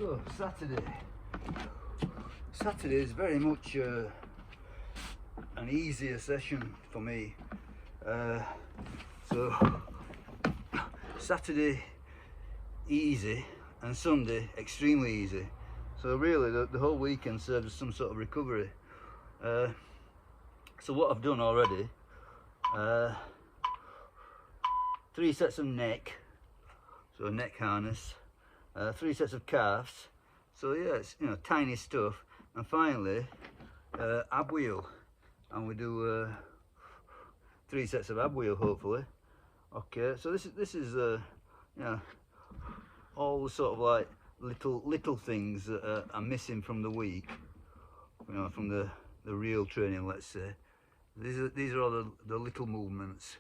So Saturday is very much an easier session for me. So Saturday easy and Sunday extremely easy. So really the whole weekend serves as some sort of recovery. So what I've done already, 3 sets of neck, so a neck harness, 3 sets of calves, so yeah, it's, you know, tiny stuff, and finally ab wheel, and we do 3 sets of ab wheel hopefully. Okay, so this is you know, all the sort of like little things that are missing from the week, you know, from the real training, let's say. These are all the little movements,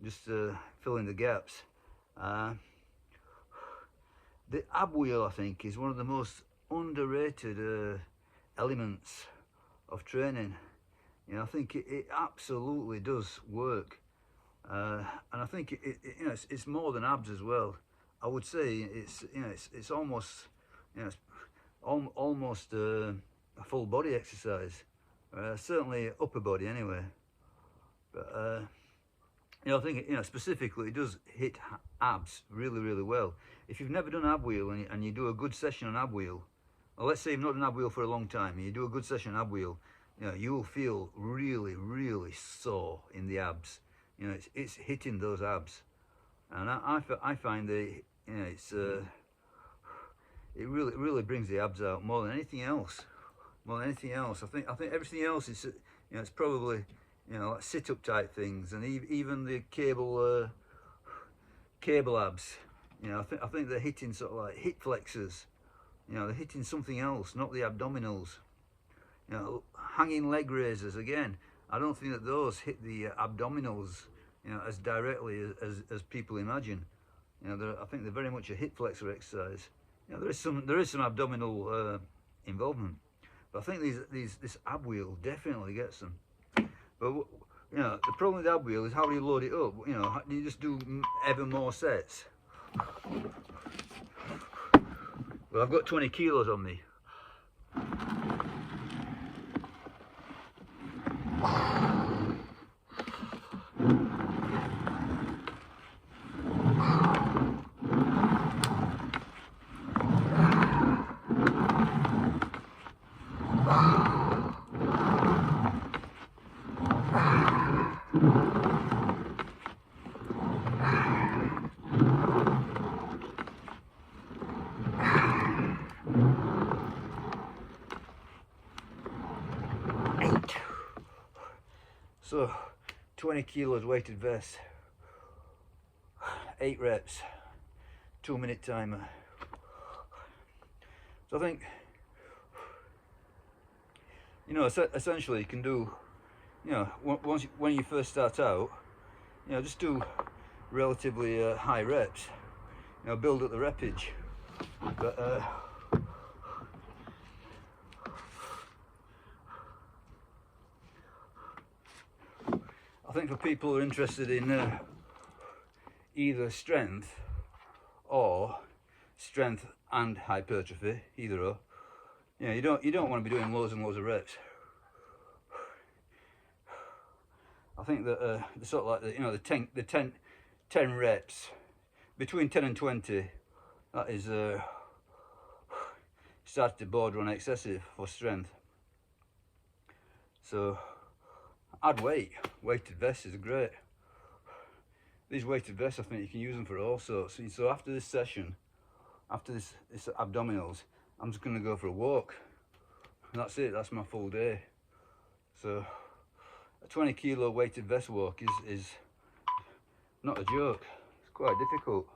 just filling the gaps. The ab wheel, I think, is one of the most underrated elements of training. You know, I think it absolutely does work, and I think you know, it's more than abs as well. I would say it's, you know, it's almost, you know, it's almost a full body exercise, certainly upper body anyway. But you know, I think, you know, specifically it does hit abs really well. If you've never done ab wheel and you do a good session on ab wheel, or let's say you've not done ab wheel for a long time and you do a good session on ab wheel, you know, you will feel really sore in the abs. You know, it's hitting those abs, and I find that, you know, it's it really brings the abs out more than anything else. More than anything else, I think everything else is, you know, it's probably, you know, like sit-up type things, and even the cable abs. You know, I think they're hitting sort of like hip flexors. You know, they're hitting something else, not the abdominals. You know, hanging leg raisers again. I don't think that those hit the abdominals, you know, as directly as people imagine. You know, I think they're very much a hip flexor exercise. You know, there is some abdominal involvement, but I think this ab wheel definitely gets them. But you know, the problem with ab wheel is, how do you load it up? You know, do you just do ever more sets? Well, I've got 20 kilos on me. So 20 kilos weighted vest, 8 reps, 2-minute timer. So I think, you know, essentially you can do, you know, when you first start out, you know, just do relatively high reps, you know, build up the repage. But I think for people who are interested in either strength and hypertrophy, either or, you know, you don't want to be doing loads and loads of reps. I think that the sort of like you know, the 10 reps, between 10 and 20, that is started to border on excessive for strength. So add weighted vests is great. These weighted vests, I think you can use them for all sorts. So after this session, after this abdominals, I'm just going to go for a walk, and that's it. That's my full day. So a 20 kilo weighted vest walk is not a joke. It's quite difficult.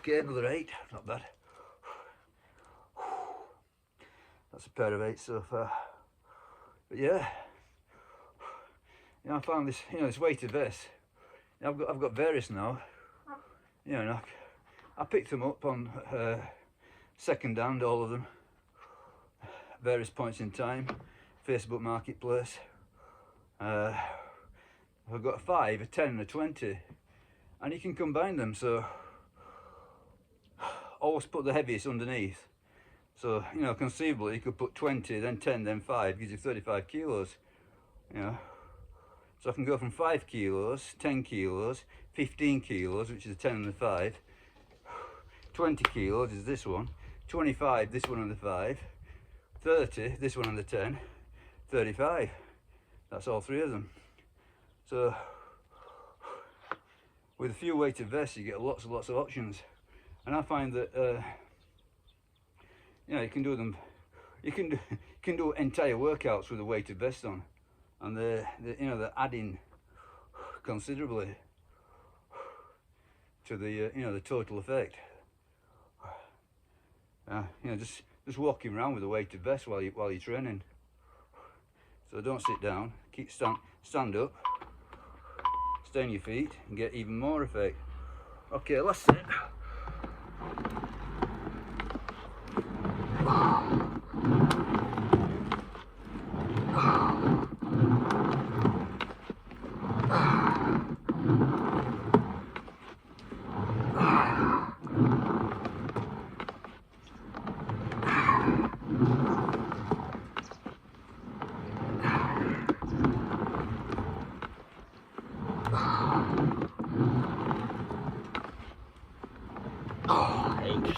Okay, another 8, not bad. That's a pair of 8 so far. But yeah, you know, I found this, you know, this weighted vest. You know, I've got various now. You know, I picked them up on second hand, all of them, various points in time, Facebook Marketplace. I've got a 5, a 10 and a 20, and you can combine them, so always put the heaviest underneath. So, you know, conceivably you could put 20, then 10, then 5, gives you 35 kilos, you know. So I can go from 5 kilos, 10 kilos, 15 kilos, which is a 10 and a 5, 20 kilos is this one, 25, this one and the 5, 30, this one and the 10, 35. That's all 3 of them. So with a few weighted vests you get lots and lots of options, and I find that you know, you can do them, you can do entire workouts with a weighted vest on, and you know, they're adding considerably to the you know, the total effect. You know, just walking around with a weighted vest while you're training. So don't sit down, keep stand up, stay on your feet and get even more effect. Okay, last set.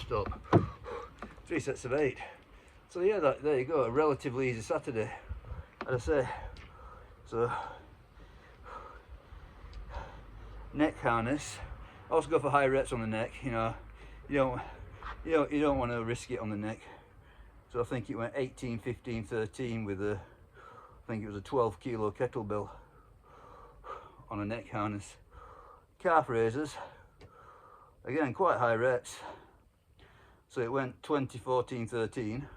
Stop. 3 sets of 8. So yeah, there you go, a relatively easy Saturday, as I say. So neck harness, also go for high reps on the neck. You know, you don't want to risk it on the neck. So I think it went 18, 15, 13 with a, I think it was a 12 kilo kettlebell on a neck harness. Calf raises, again quite high reps. So it went 20, 14, 13,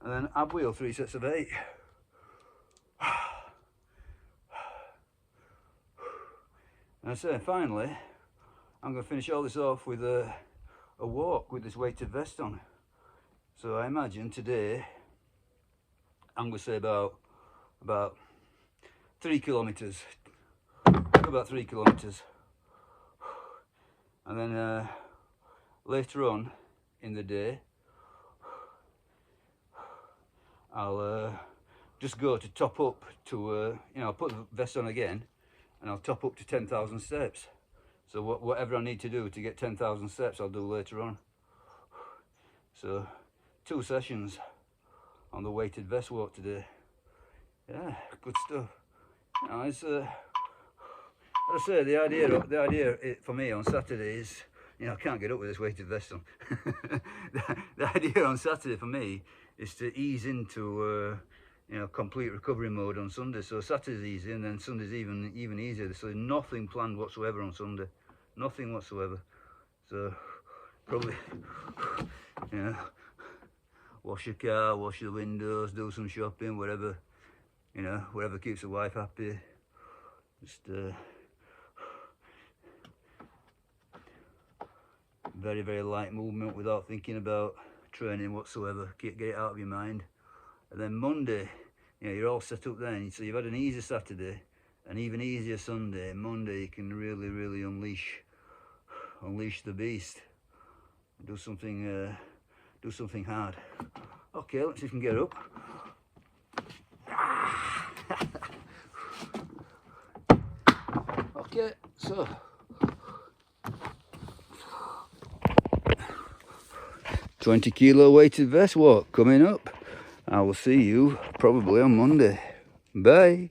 and then ab wheel 3 sets of 8. And I say, finally, I'm going to finish all this off with a walk with this weighted vest on. So I imagine today, I'm going to say about 3 kilometers, about 3 kilometers. And then later on in the day, I'll just go to top up to, you know, I'll put the vest on again and I'll top up to 10,000 steps. So whatever I need to do to get 10,000 steps, I'll do later on. So 2 sessions on the weighted vest walk today. Yeah, good stuff. You know, it's, as I say, the idea for me on Saturday is, you know, I can't get up with this weighted vest on. the idea on Saturday for me is to ease into you know, complete recovery mode on Sunday. So Saturday's easy, and then Sunday's even easier. So nothing planned whatsoever on Sunday, nothing whatsoever. So probably, you know, wash your car, wash the windows, do some shopping, whatever, you know, whatever keeps the wife happy. Just very, very light movement without thinking about training whatsoever. Get it out of your mind. And then Monday, you know, you're all set up then. So you've had an easy Saturday, an even easier Sunday. Monday you can really, really unleash the beast. Do something hard. Okay, let's see if we can get up. Okay, so 20 kilo weighted vest walk coming up. I will see you probably on Monday. Bye.